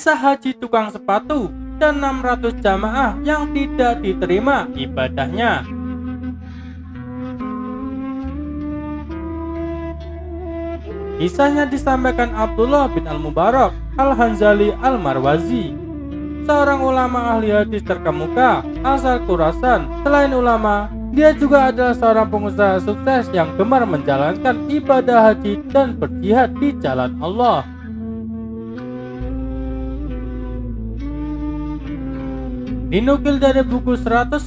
Kisah haji tukang sepatu dan 600 jamaah yang tidak diterima ibadahnya. Kisahnya disampaikan Abdullah bin Al-Mubarak Al-Hanzali Al-Marwazi, seorang ulama ahli hadis terkemuka asal Khurasan. Selain ulama, dia juga adalah seorang pengusaha sukses yang gemar menjalankan ibadah haji dan berjihad di jalan Allah. Dinukil dari buku 198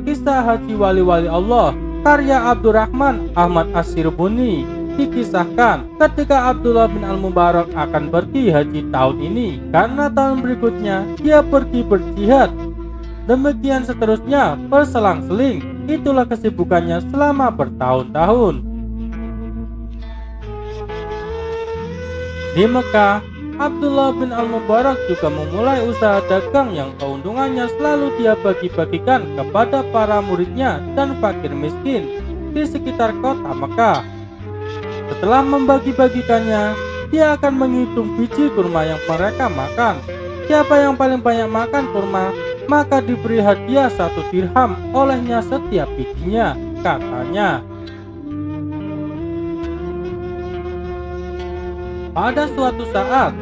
Kisah Haji Wali-Wali Allah karya Abdurrahman Ahmad As-Sirbuni, dikisahkan ketika Abdullah bin Al-Mubarak akan pergi haji tahun ini karena tahun berikutnya dia pergi berjihad. Demikian seterusnya berselang-seling, itulah kesibukannya selama bertahun-tahun. Di Mekah, Abdullah bin Al-Mubarak juga memulai usaha dagang yang keuntungannya selalu dia bagi-bagikan kepada para muridnya dan fakir miskin di sekitar kota Mekah. Setelah membagi-bagikannya, dia akan menghitung biji kurma yang mereka makan. Siapa yang paling banyak makan kurma, maka diberi hadiah 1 dirham olehnya setiap bijinya, katanya. Pada suatu saat,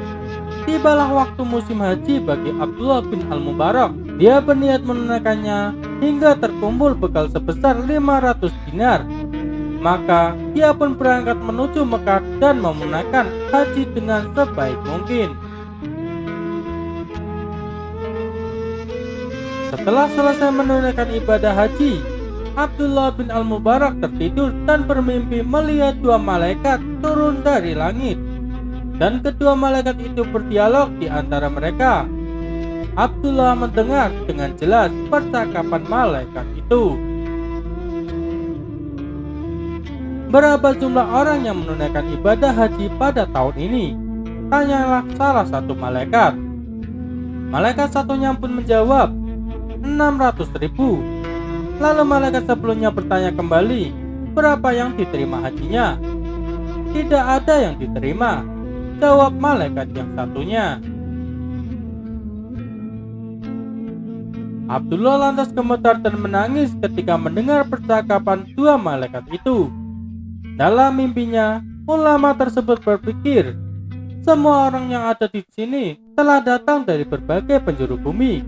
tibalah waktu musim haji bagi Abdullah bin Al-Mubarak. Dia berniat menunaikannya hingga terkumpul bekal sebesar 500 dinar. Maka dia pun berangkat menuju Mekah dan menunaikan haji dengan sebaik mungkin. Setelah selesai menunaikan ibadah haji, Abdullah bin Al-Mubarak tertidur dan bermimpi melihat 2 malaikat turun dari langit. Dan kedua malaikat itu berdialog di antara mereka. Abdullah mendengar dengan jelas percakapan malaikat itu. Berapa jumlah orang yang menunaikan ibadah haji pada tahun ini? Tanyalah salah satu malaikat. Malaikat satunya pun menjawab, 600.000. Lalu malaikat sebelumnya bertanya kembali, berapa yang diterima hajinya? Tidak ada yang diterima, jawab malaikat yang satunya. Abdullah lantas gemetar dan menangis ketika mendengar percakapan 2 malaikat itu. Dalam mimpinya, ulama tersebut berpikir, semua orang yang ada di sini telah datang dari berbagai penjuru bumi.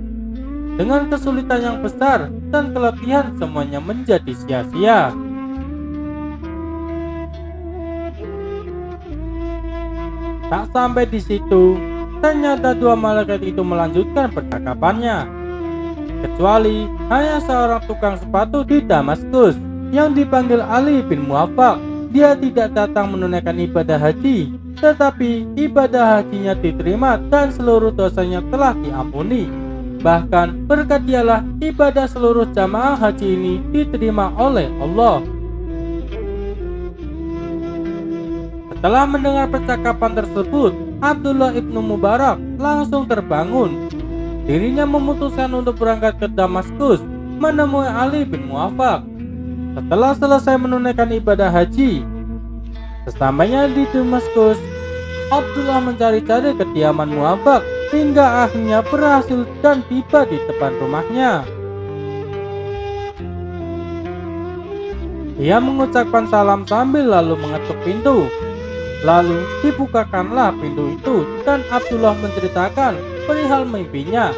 Dengan kesulitan yang besar dan keletihan semuanya menjadi sia-sia. Tak sampai di situ, ternyata 2 malaikat itu melanjutkan percakapannya. Kecuali hanya seorang tukang sepatu di Damaskus yang dipanggil Ali bin Muwaffaq. Dia tidak datang menunaikan ibadah haji, tetapi ibadah hajinya diterima dan seluruh dosanya telah diampuni. Bahkan berkat dialah ibadah seluruh jamaah haji ini diterima oleh Allah. Setelah mendengar percakapan tersebut, Abdullah ibnu Mubarak langsung terbangun. Dirinya memutuskan untuk berangkat ke Damaskus menemui Ali bin Muwaffaq. Setelah selesai menunaikan ibadah haji, sesampainya di Damaskus, Abdullah mencari-cari kediaman Muwaffaq hingga akhirnya berhasil dan tiba di depan rumahnya. Dia mengucapkan salam sambil lalu mengetuk pintu. Lalu dibukakanlah pintu itu dan Abdullah menceritakan perihal mimpinya.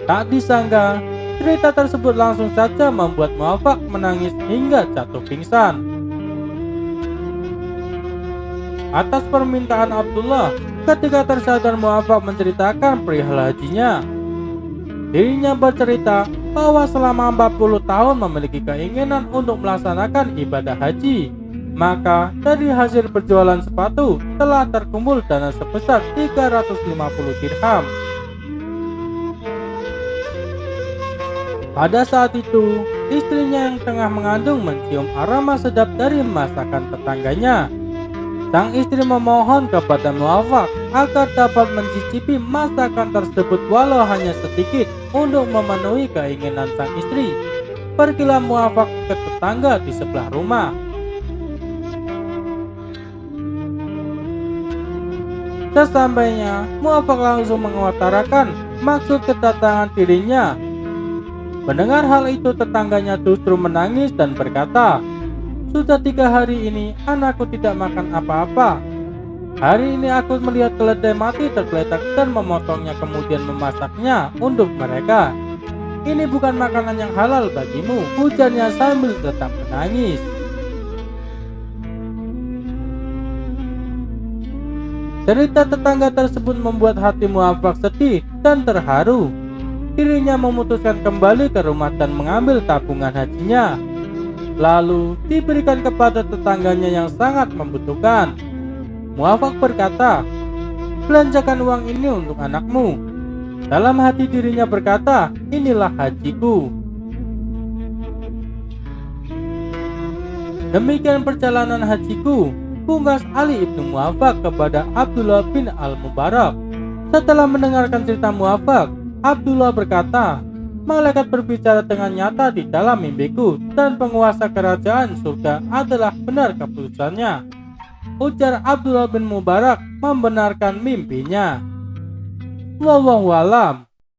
Tak disangka, cerita tersebut langsung saja membuat Muwaffaq menangis hingga jatuh pingsan. Atas permintaan Abdullah, ketika tersadar Muwaffaq menceritakan perihal hajinya. Dirinya bercerita bahwa selama 40 tahun memiliki keinginan untuk melaksanakan ibadah haji. Maka dari hasil berjualan sepatu telah terkumpul dana sebesar 350 dirham. Pada saat itu, istrinya yang tengah mengandung mencium aroma sedap dari masakan tetangganya. Sang istri memohon kepada Muwaffaq agar dapat mencicipi masakan tersebut walau hanya sedikit untuk memenuhi keinginan sang istri. Pergilah Muwaffaq ke tetangga di sebelah rumah. Sesampainya, Muafak langsung mengutarakan maksud kedatangan dirinya. Mendengar hal itu, tetangganya justru menangis dan berkata, "Sudah 3 hari ini anakku tidak makan apa-apa. Hari ini aku melihat keledai mati tergeletak dan memotongnya kemudian memasaknya untuk mereka. Ini bukan makanan yang halal bagimu," ujarnya sambil tetap menangis. Cerita tetangga tersebut membuat hati Muafak sedih dan terharu. Dirinya memutuskan kembali ke rumah dan mengambil tabungan hajinya, lalu diberikan kepada tetangganya yang sangat membutuhkan. Muafak berkata, "Belanjakan uang ini untuk anakmu." Dalam hati dirinya berkata, "Inilah hajiku." Demikian perjalanan hajiku, pungkas Ali ibnu Muafak kepada Abdullah bin Al-Mubarak. Setelah mendengarkan cerita Muafak, Abdullah berkata, "Malaikat berbicara dengan nyata di dalam mimpiku dan penguasa kerajaan surga adalah benar keputusannya," ujar Abdullah bin Mubarak membenarkan mimpinya. Wallahu alam.